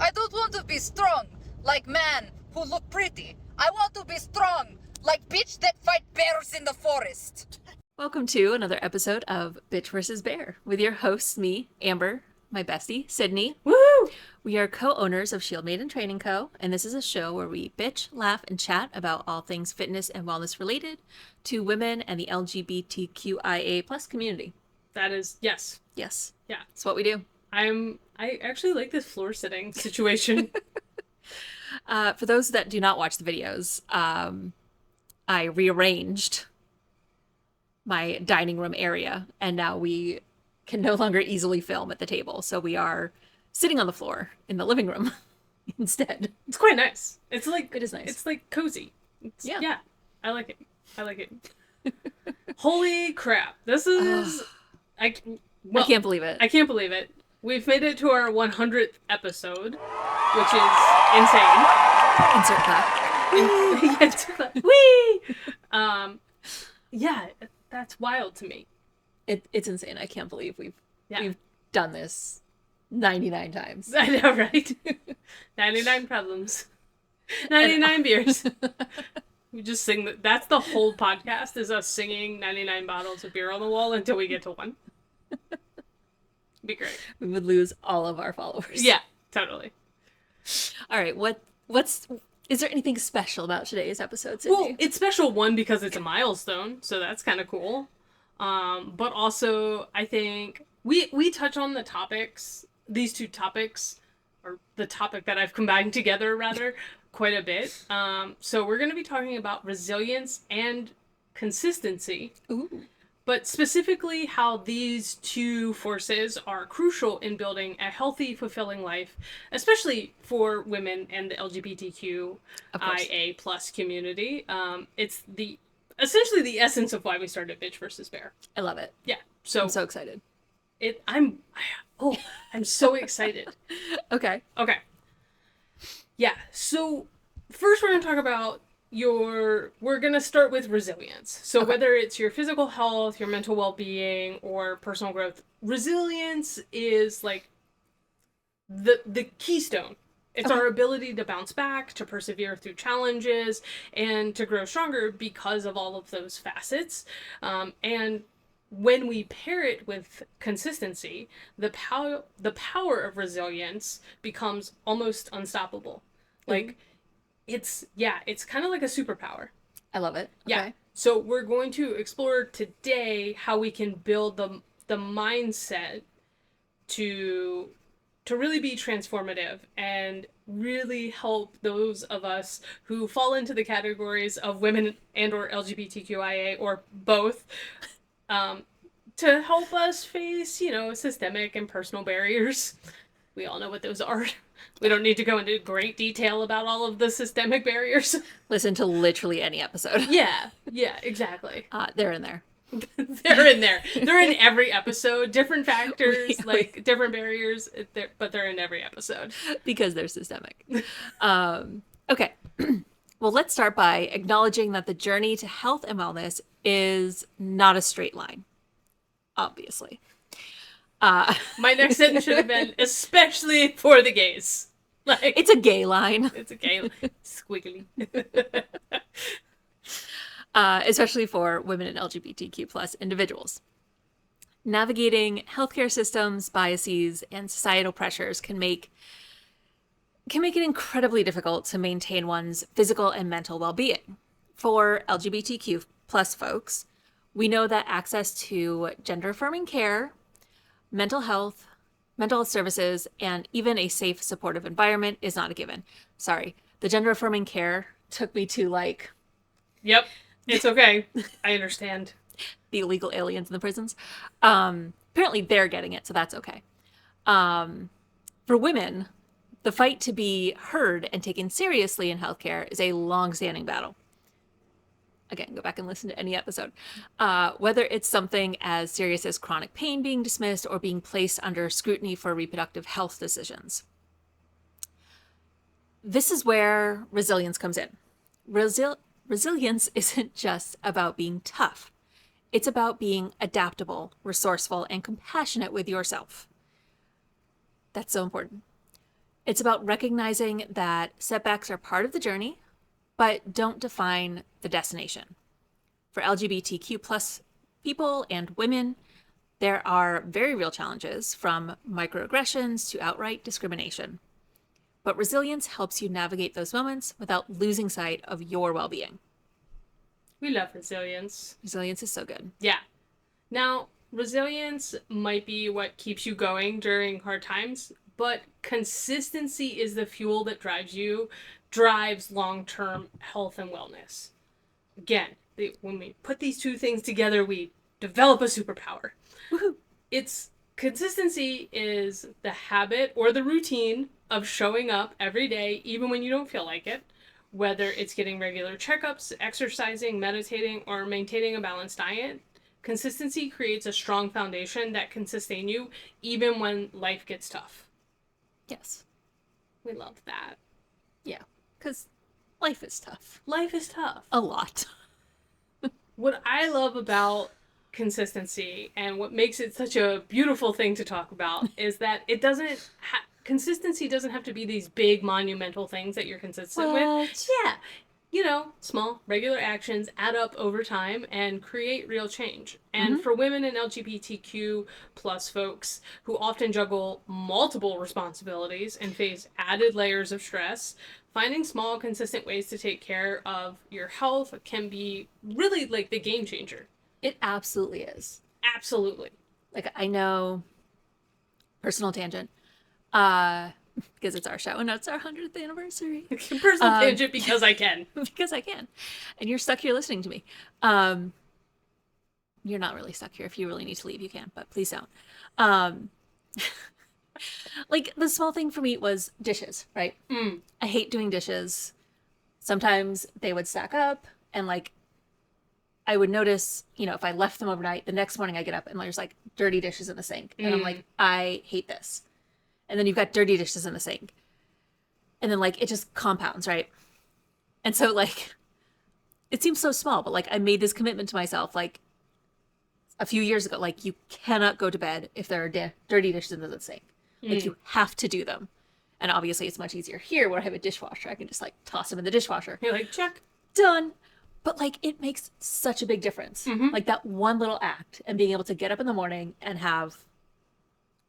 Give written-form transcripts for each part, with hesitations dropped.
I don't want to be strong like man who look pretty. I want to be strong like bitch that fight bears in the forest. Welcome to another episode of Bitch vs. Bear with your hosts, me, Amber, my bestie, Sydney. Woo! We are co-owners of Shield Maiden Training Co., and this is a show where we bitch, laugh, and chat about all things fitness and wellness related to women and the LGBTQIA plus community. That is, yes. Yes. Yeah. It's what we do. I actually like this floor sitting situation. For those that do not watch the videos, I rearranged my dining room area, and now we can no longer easily film at the table. So we are sitting on the floor in the living room instead. It's quite nice. It's like It is nice. It's like cozy. Yeah. I like it. I like it. Holy crap! This is I can't believe it. I can't believe it. We've made it to our 100th episode, which is insane. Insert clap. Yes. Whee! Yeah, that's wild to me. It's insane. I can't believe we've Yeah. done this 99 times. I know, right? 99 problems. 99 beers. We just sing that's the whole podcast, is us singing 99 bottles of beer on the wall until we get to one. Be great. We would lose all of our followers. Yeah, totally. All right. Is there anything special about today's episode, Sydney? Well, it's special, one, because it's a milestone, so that's kind of cool. But also, I think we touch on the topics, these two topics, or the topic that I've combined together, rather, quite a bit. So we're going to be talking about resilience and consistency. Ooh. But specifically how these two forces are crucial in building a healthy, fulfilling life, especially for women and the LGBTQIA plus community. It's essentially the essence of why we started Bitch vs. Bear. I love it. Yeah. So I'm so excited. I'm so excited. Okay. Okay. Yeah. So first we're going to talk about we're going to start with resilience. So whether it's your physical health, your mental well-being, or personal growth, resilience is like the keystone. It's our ability to bounce back, to persevere through challenges, and to grow stronger because of all of those facets. And when we pair it with consistency, the power of resilience becomes almost unstoppable. Like, it's kind of like a superpower. I love it. Okay. Yeah. So we're going to explore today how we can build the mindset to really be transformative and really help those of us who fall into the categories of women and or LGBTQIA or both, to help us face, systemic and personal barriers. We all know what those are. We don't need to go into great detail about all of the systemic barriers. Listen to literally any episode. Yeah, exactly. They're in there. They're in there. They're in every episode. Different factors, different barriers, but they're in every episode. Because they're systemic. Okay. Well, let's start by acknowledging that the journey to health and wellness is not a straight line. Obviously. My next sentence should have been, especially for the gays. Like, it's a gay line. It's a gay line. Squiggly. Especially for women and LGBTQ plus individuals. Navigating healthcare systems, biases, and societal pressures can make it incredibly difficult to maintain one's physical and mental well-being. For LGBTQ plus folks, we know that access to gender-affirming care, mental health services, and even a safe, supportive environment is not a given. Sorry, the gender-affirming care took me to Yep, it's okay. I understand. The illegal aliens in the prisons. Apparently they're getting it, so that's okay. For women, the fight to be heard and taken seriously in healthcare is a long-standing battle. Again, go back and listen to any episode. Whether it's something as serious as chronic pain being dismissed or being placed under scrutiny for reproductive health decisions. This is where resilience comes in. Resilience isn't just about being tough. It's about being adaptable, resourceful, and compassionate with yourself. That's so important. It's about recognizing that setbacks are part of the journey, but don't define the destination. For LGBTQ plus people and women, there are very real challenges, from microaggressions to outright discrimination. But resilience helps you navigate those moments without losing sight of your well-being. We love resilience. Resilience is so good. Yeah. Now, resilience might be what keeps you going during hard times, but consistency is the fuel that drives long-term health and wellness. Again, when we put these two things together, we develop a superpower. Woohoo. Consistency is the habit or the routine of showing up every day, even when you don't feel like it, whether it's getting regular checkups, exercising, meditating, or maintaining a balanced diet. Consistency creates a strong foundation that can sustain you even when life gets tough. Yes. We love that. Yeah. Because life is tough. Life is tough. A lot. What I love about consistency and what makes it such a beautiful thing to talk about is that it doesn't consistency doesn't have to be these big monumental things that you're consistent with. Yeah. Small regular actions add up over time and create real change. And for women and LGBTQ plus folks who often juggle multiple responsibilities and face added layers of stress, finding small, consistent ways to take care of your health can be really like the game changer. It absolutely is. Absolutely. Like, I know, personal tangent, because it's our show and it's our 100th anniversary. Personal tangent because I can. Because I can. And you're stuck here listening to me. You're not really stuck here. If you really need to leave, you can, but please don't. Like, the small thing for me was dishes, right? I hate doing dishes. Sometimes they would stack up, and like, I would notice, if I left them overnight, the next morning I get up and there's like dirty dishes in the sink. And I'm like, I hate this. And then you've got dirty dishes in the sink. And then like, it just compounds, right? And so like, it seems so small, but like, I made this commitment to myself like a few years ago. Like, you cannot go to bed if there are dirty dishes in the sink. Like, you have to do them. And obviously it's much easier here where I have a dishwasher. I can just like toss them in the dishwasher. You're like, check. Done. But like, it makes such a big difference. Like, that one little act and being able to get up in the morning and have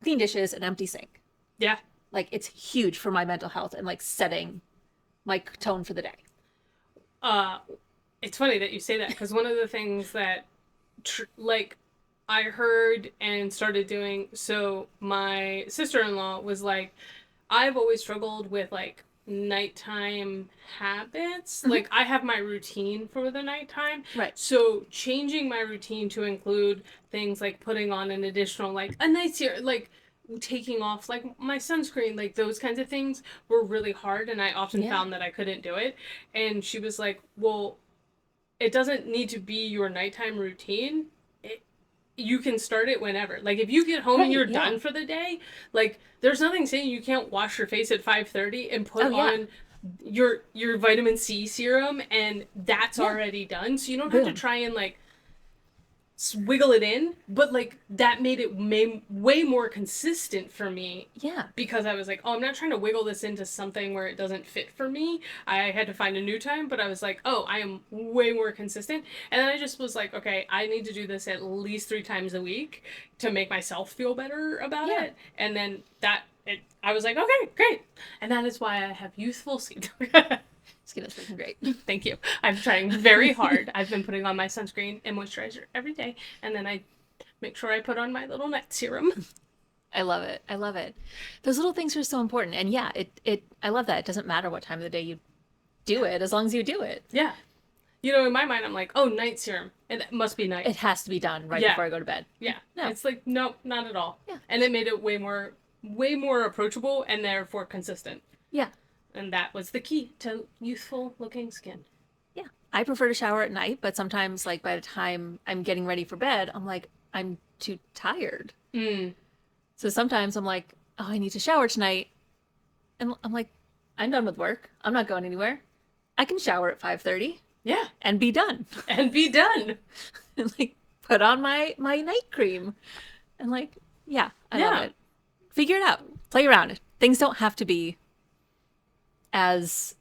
clean dishes and empty sink. Yeah. Like, it's huge for my mental health and like setting my tone for the day. It's funny that you say that, because one of the things that I heard and started doing, so my sister-in-law was like, I've always struggled with like nighttime habits. Like, I have my routine for the nighttime. Right. So changing my routine to include things like putting on an additional, like a night serum, like taking off like my sunscreen, like those kinds of things were really hard. And I often found that I couldn't do it. And she was like, well, it doesn't need to be your nighttime routine. You can start it whenever. Like, if you get home and you're done for the day, like, there's nothing saying you can't wash your face at 5:30 and put on your vitamin C serum, and that's already done. So you don't have to try and like wiggle it in, but like, that made it way more consistent for me. Yeah. Because I was like, oh, I'm not trying to wiggle this into something where it doesn't fit for me. I had to find a new time, but I was like, oh, I am way more consistent. And then I just was like, okay, I need to do this at least 3 times a week to make myself feel better about it. And then I was like, okay, great. And that is why I have youthful skin. Skin is freaking great. Thank you. I'm trying very hard. I've been putting on my sunscreen and moisturizer every day, and then I make sure I put on my little night serum. I love it. I love it. Those little things are so important. And yeah, I love that. It doesn't matter what time of the day you do it, as long as you do it. Yeah. In my mind, I'm like, oh, night serum. It must be night. It has to be done right before I go to bed. Yeah. No. It's like, no, not at all. Yeah. And it made it way more approachable and therefore consistent. Yeah. And that was the key to youthful looking skin. Yeah. I prefer to shower at night, but sometimes like by the time I'm getting ready for bed, I'm like, I'm too tired. So sometimes I'm like, oh, I need to shower tonight. And I'm like, I'm done with work. I'm not going anywhere. I can shower at 5:30. Yeah. And be done. And be done. And like, put on my night cream. And like, I love it. Figure it out. Play around. Things don't have to be as,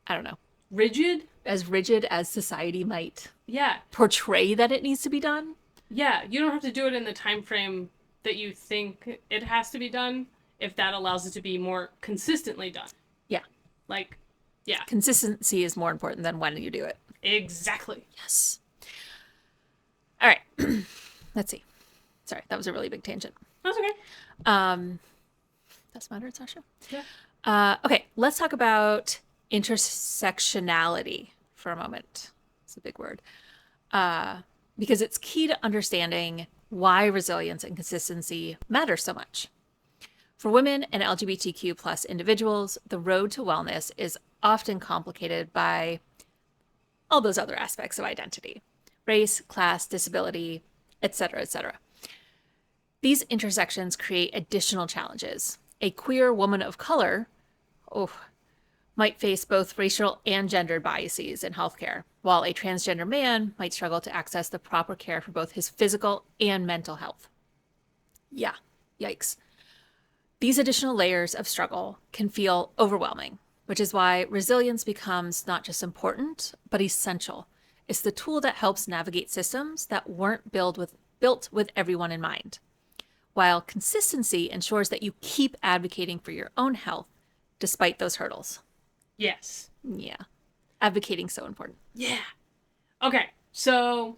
I don't know, Rigid? as rigid as society might Yeah. portray that it needs to be done. Yeah, you don't have to do it in the time frame that you think it has to be done if that allows it to be more consistently done. Yeah. Like, yeah, Consistency is more important than when you do it. exactly. Yes. All right. Let's see. Sorry, that was a really big tangent. That's okay. That's matter. It's our show. Yeah. Okay, let's talk about intersectionality for a moment. It's a big word. Because it's key to understanding why resilience and consistency matter so much. For women and LGBTQ plus individuals, the road to wellness is often complicated by all those other aspects of identity: race, class, disability, etc., etc. These intersections create additional challenges. A queer woman of color might face both racial and gendered biases in healthcare, while a transgender man might struggle to access the proper care for both his physical and mental health. Yeah, yikes. These additional layers of struggle can feel overwhelming, which is why resilience becomes not just important, but essential. It's the tool that helps navigate systems that weren't built with everyone in mind, while consistency ensures that you keep advocating for your own health despite those hurdles. Yes. Yeah. Advocating so important. Yeah. Okay, so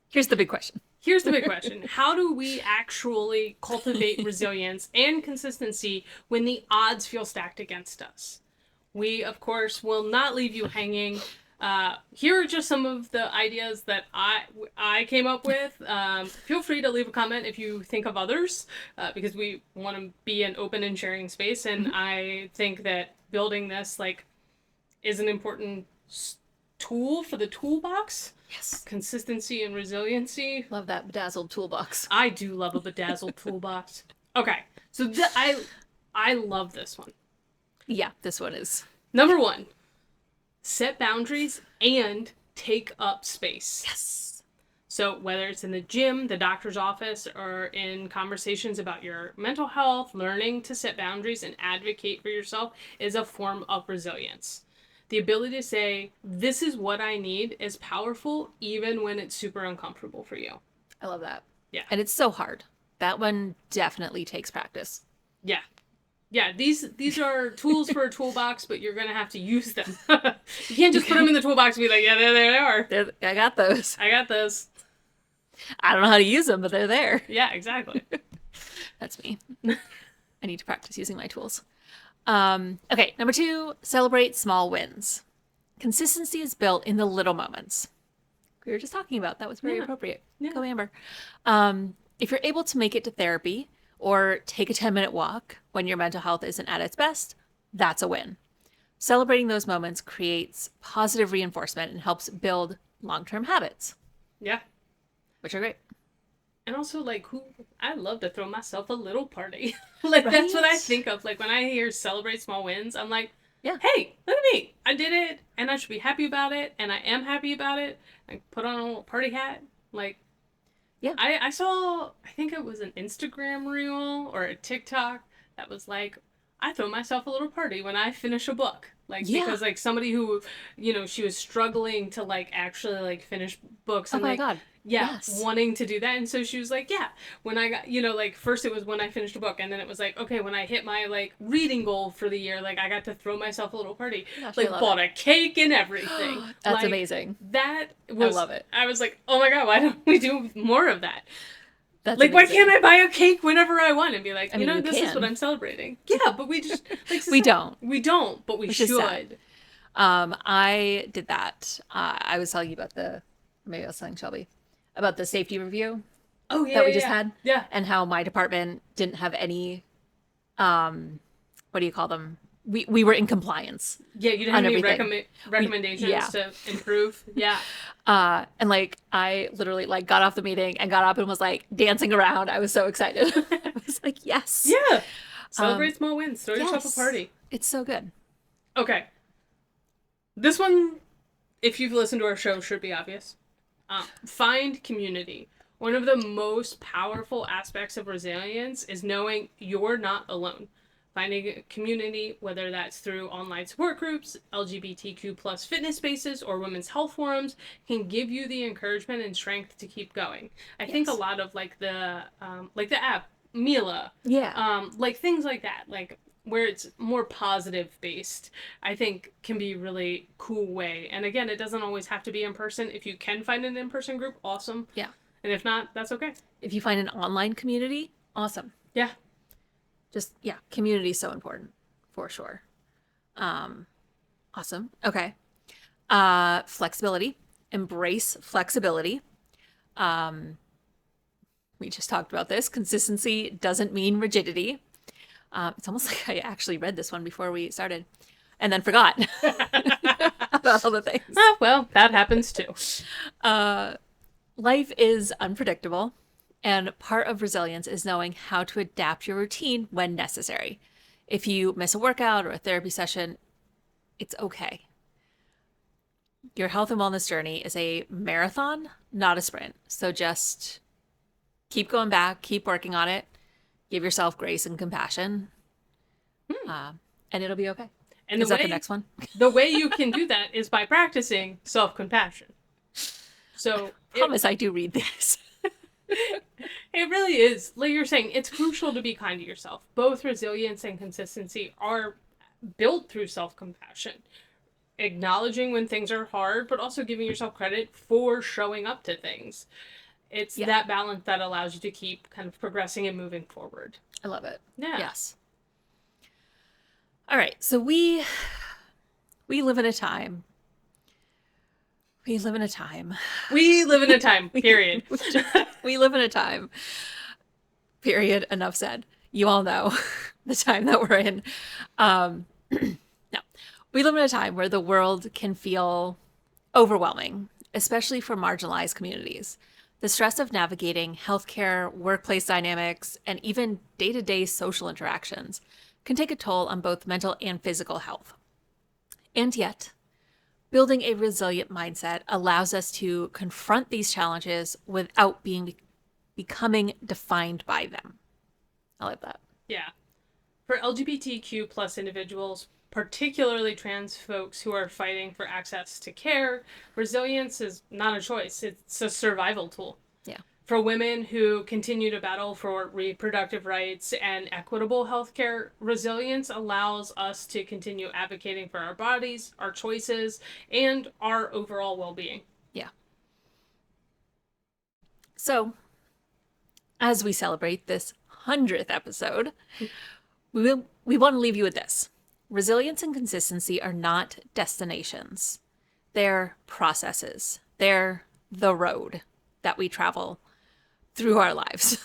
Here's the big question. here's the big question. How do we actually cultivate resilience and consistency when the odds feel stacked against us? We, of course, will not leave you hanging. Here are just some of the ideas that I came up with. Feel free to leave a comment if you think of others, because we want to be an open and sharing space. And I think that building this is an important tool for the toolbox. Yes. Consistency and resiliency. Love that bedazzled toolbox. I do love a bedazzled toolbox. Okay, so I love this one. Yeah, this one is. Number 1, set boundaries and take up space. Yes. So whether it's in the gym, the doctor's office, or in conversations about your mental health, learning to set boundaries and advocate for yourself is a form of resilience. The ability to say, this is what I need, is powerful even when it's super uncomfortable for you. I love that. Yeah. And it's so hard. That one definitely takes practice. Yeah. Yeah, these are tools for a toolbox, but you're going to have to use them. You can't just put them in the toolbox and be like, yeah, there they are. I got those. I got those. I don't know how to use them, but they're there. Yeah, exactly. That's me. I need to practice using my tools. Okay, number 2, celebrate small wins. Consistency is built in the little moments. We were just talking about that was very appropriate. Yeah. Go Amber. If you're able to make it to therapy or take a 10-minute walk when your mental health isn't at its best, that's a win. Celebrating those moments creates positive reinforcement and helps build long-term habits, Yeah. which are great. And also, I love to throw myself a little party. That's what I Right? think of. When I hear celebrate small wins, I'm like, Yeah. hey, look at me. I did it, and I should be happy about it, and I am happy about it. I put on a little party hat. Yeah. I saw, I think it was an Instagram reel or a TikTok that was like, I throw myself a little party when I finish a book. Yeah. Because somebody who, she was struggling to actually finish books Oh and my God. yeah, Yes. wanting to do that. And so she was like, yeah, when I got, first it was when I finished a book, and then it was okay, when I hit my reading goal for the year, I got to throw myself a little party. Gosh, I love Bought a cake and everything. That's amazing. That was, love it. I was like, oh my God, why don't we do more of that? That's Why amazing. can't I buy a cake whenever I want and be like, I mean, you this is can. what I'm celebrating? Yeah, but we just, We don't. We don't, but we Which should. is sad. I did that. I was telling you about maybe I was telling Shelby about the safety review Oh, yeah, that we yeah, just yeah. had. Yeah. And how my department didn't have any, what do you call them? We were in compliance. Yeah, you didn't On have any everything. recommendations yeah. to improve. Yeah. And I literally got off the meeting and got up and was dancing around. I was so excited. I was like, yes. Yeah. Celebrate small wins. Throw yourself Yes. a party. It's so good. Okay. This one, if you've listened to our show, should be obvious. Find community. One of the most powerful aspects of resilience is knowing you're not alone. finding a community, whether that's through online support groups, LGBTQ plus fitness spaces, or women's health forums, can give you the encouragement and strength to keep going. I think a lot of like the app Mila, like things like that, like where it's more positive based, I think can be really cool way. And again, it doesn't always have to be in person. If you can find an in-person group, awesome. Yeah. And if not, that's okay. If you find an online community, awesome. Yeah. Just, community is so important, for sure. Awesome. Okay. Flexibility. Embrace flexibility. We just talked about this. Consistency doesn't mean rigidity. It's almost like I actually read this one before we started and then forgot about all the things. Oh, well, that happens too. Life is unpredictable, and part of resilience is knowing how to adapt your routine when necessary. If you miss a workout or a therapy session, it's okay. Your health and wellness journey is a marathon, not a sprint. So just keep going back, keep working on it, give yourself grace and compassion, and it'll be okay. And is that the next one? The way you can do that is by practicing self-compassion. So Promise I do read this. It really is. Like you're saying, it's crucial to be kind to yourself. Both resilience and consistency are built through self-compassion. Acknowledging when things are hard, but also giving yourself credit for showing up to things. It's that balance that allows you to keep kind of progressing and moving forward. I love it. Yeah. Yes. All right. So we live in a time. We live in a time. We live in a time, period. We live in a time, period. Enough said. You all know the time that we're in. No. We live in a time where the world can feel overwhelming, especially for marginalized communities. The stress of navigating healthcare, workplace dynamics, and even day-to-day social interactions can take a toll on both mental and physical health. And yet, building a resilient mindset allows us to confront these challenges without becoming defined by them. I like that. Yeah. For LGBTQ plus individuals, particularly trans folks who are fighting for access to care, resilience is not a choice. It's a survival tool. Yeah. For women who continue to battle for reproductive rights and equitable healthcare, resilience allows us to continue advocating for our bodies, our choices, and our overall well-being. Yeah. So, as we celebrate this 100th episode, we want to leave you with this. Resilience and consistency are not destinations. They're processes. They're the road that we travel through our lives.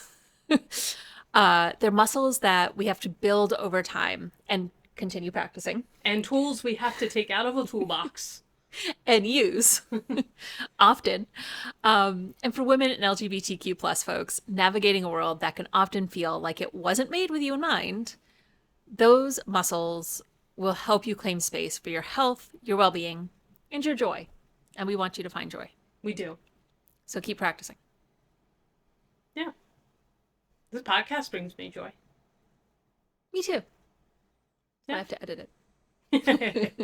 They're muscles that we have to build over time and continue practicing. And tools we have to take out of a toolbox. And use often. And for women and LGBTQ plus folks, navigating a world that can often feel like it wasn't made with you in mind, those muscles will help you claim space for your health, your well-being, and your joy. And we want you to find joy. We do. So keep practicing. Yeah. This podcast brings me joy. Me too. Yeah. I have to edit it.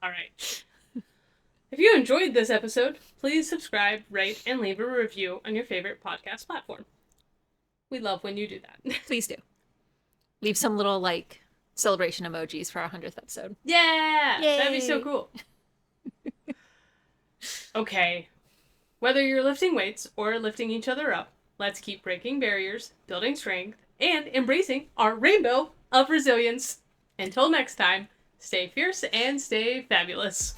All right. If you enjoyed this episode, please subscribe, rate, and leave a review on your favorite podcast platform. We love when you do that. Please do. Leave some little celebration emojis for our 100th episode. Yeah! Yay. That'd be so cool. Okay. Whether you're lifting weights or lifting each other up, let's keep breaking barriers, building strength, and embracing our rainbow of resilience. Until next time, stay fierce and stay fabulous.